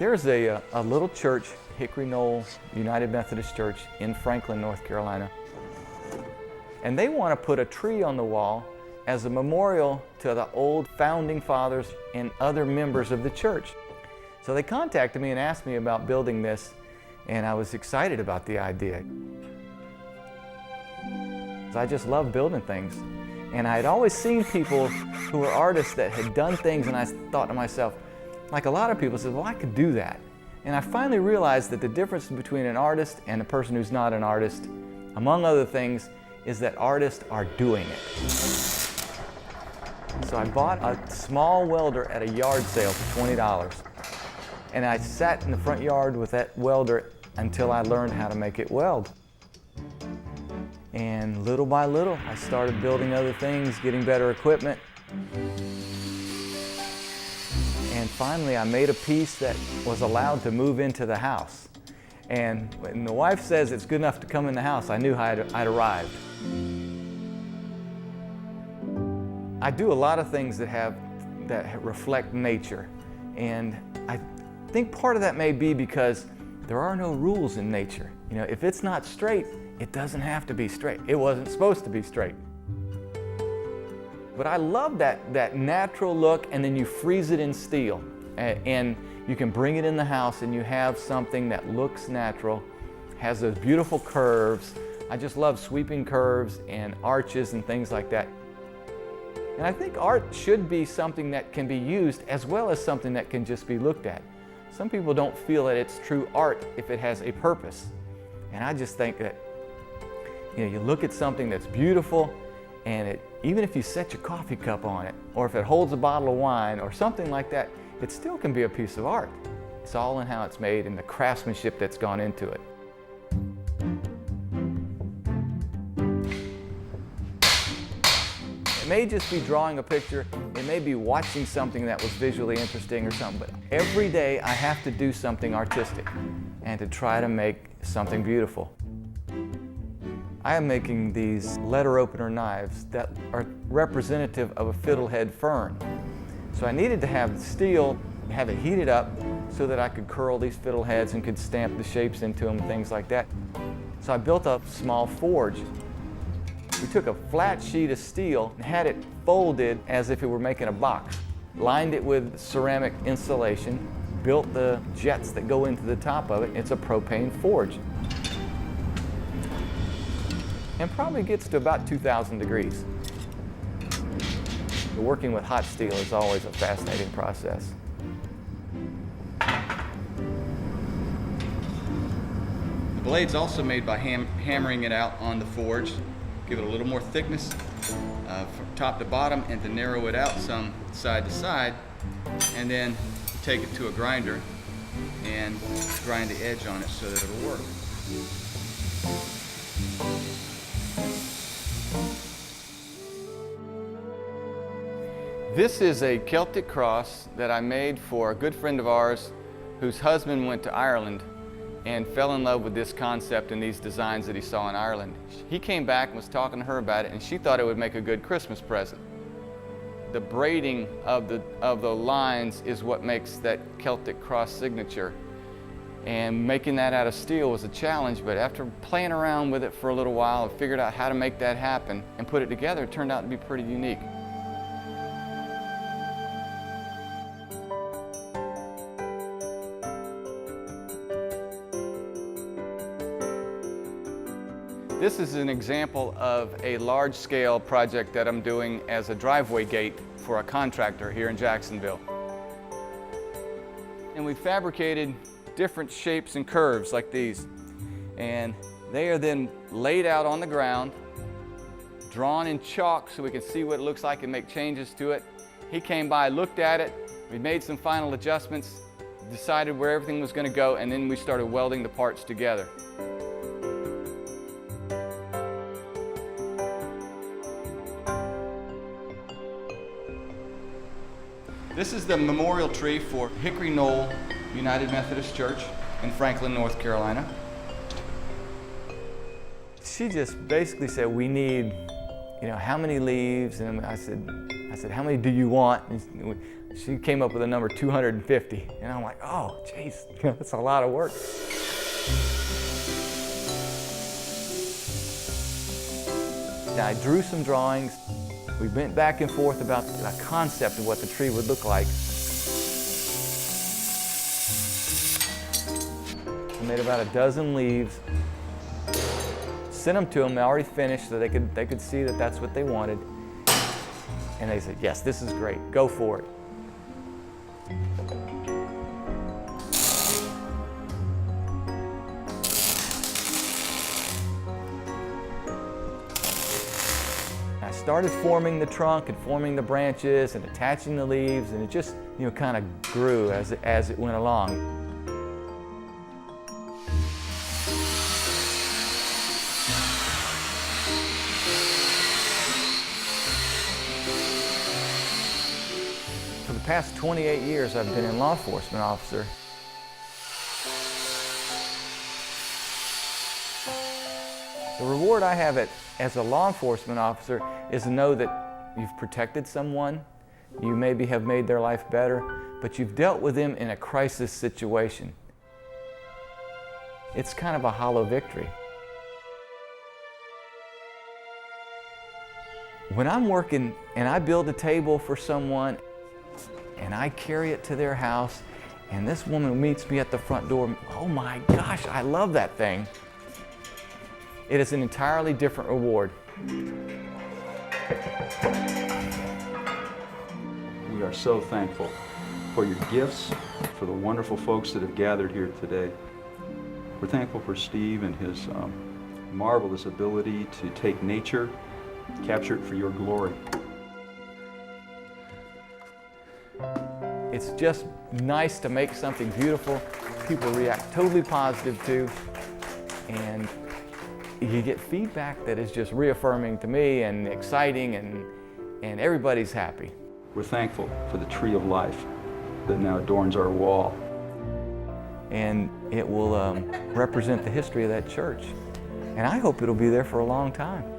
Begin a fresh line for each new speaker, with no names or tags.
There's a little church, Hickory Knoll United Methodist Church in Franklin, North Carolina. And they want to put a tree on the wall as a memorial to the old founding fathers and other members of the church. So they contacted me and asked me about building this, and I was excited about the idea. I just love building things. And I had always seen people who were artists that had done things, and I thought to myself, like a lot of people said, well, I could do that. And I finally realized that the difference between an artist and a person who's not an artist, among other things, is that artists are doing it. So I bought a small welder at a yard sale for $20. And I sat in the front yard with that welder until I learned how to make it weld. And little by little, I started building other things, getting better equipment. And finally, I made a piece that was allowed to move into the house. And when the wife says it's good enough to come in the house, I knew I'd arrived. I do a lot of things that reflect nature. And I think part of that may be because there are no rules in nature. You know, if it's not straight, it doesn't have to be straight. It wasn't supposed to be straight. But I love that natural look, and then you freeze it in steel. And you can bring it in the house and you have something that looks natural, has those beautiful curves. I just love sweeping curves and arches and things like that. And I think art should be something that can be used as well as something that can just be looked at. Some people don't feel that it's true art if it has a purpose. And I just think that, you know, you look at something that's beautiful, and even if you set your coffee cup on it, or if it holds a bottle of wine or something like that, it still can be a piece of art. It's all in how it's made and the craftsmanship that's gone into it. It may just be drawing a picture, it may be watching something that was visually interesting or something, but every day I have to do something artistic and to try to make something beautiful. I am making these letter opener knives that are representative of a fiddlehead fern. So I needed to have steel, have it heated up so that I could curl these fiddleheads and could stamp the shapes into them and things like that. So I built a small forge. We took a flat sheet of steel and had it folded as if it were making a box, lined it with ceramic insulation, built the jets that go into the top of it. It's a propane forge. And probably gets to about 2,000 degrees. Working with hot steel is always a fascinating process.
The blade's also made by hammering it out on the forge, give it a little more thickness from top to bottom, and to narrow it out some side to side, and then take it to a grinder and grind the edge on it so that it'll work.
This is a Celtic Cross that I made for a good friend of ours whose husband went to Ireland and fell in love with this concept and these designs that he saw in Ireland. He came back and was talking to her about it, and she thought it would make a good Christmas present. The braiding of the lines is what makes that Celtic Cross signature. And making that out of steel was a challenge, but after playing around with it for a little while, I figured out how to make that happen and put it together. It turned out to be pretty unique. This is an example of a large-scale project that I'm doing as a driveway gate for a contractor here in Jacksonville. And we fabricated different shapes and curves like these. And they are then laid out on the ground, drawn in chalk so we can see what it looks like and make changes to it. He came by, looked at it, we made some final adjustments, decided where everything was going to go, and then we started welding the parts together. This is the memorial tree for Hickory Knoll United Methodist Church in Franklin, North Carolina. She just basically said, we need, how many leaves? And I said, how many do you want? And She came up with a number 250. And I'm like, oh, geez, that's a lot of work. I drew some drawings. We went back and forth about the concept of what the tree would look like. I made about a dozen leaves. Sent them to them, they already finished, so they could see that that's what they wanted. And they said, yes, this is great, go for it. I started forming the trunk and forming the branches and attaching the leaves, and it just, kind of grew as it went along. For the past 28 years, I've been a law enforcement officer. The reward I have as a law enforcement officer is to know that you've protected someone, you maybe have made their life better, but you've dealt with them in a crisis situation. It's kind of a hollow victory. When I'm working and I build a table for someone and I carry it to their house and this woman meets me at the front door, oh my gosh, I love that thing. It is an entirely different reward.
We are so thankful for your gifts, for the wonderful folks that have gathered here today. We're thankful for Steve and his marvelous ability to take nature, capture it for your glory.
It's just nice to make something beautiful, people react totally positive to, and you get feedback that is just reaffirming to me and exciting, and everybody's happy.
We're thankful for the tree of life that now adorns our wall.
And it will represent the history of that church. And I hope it'll be there for a long time.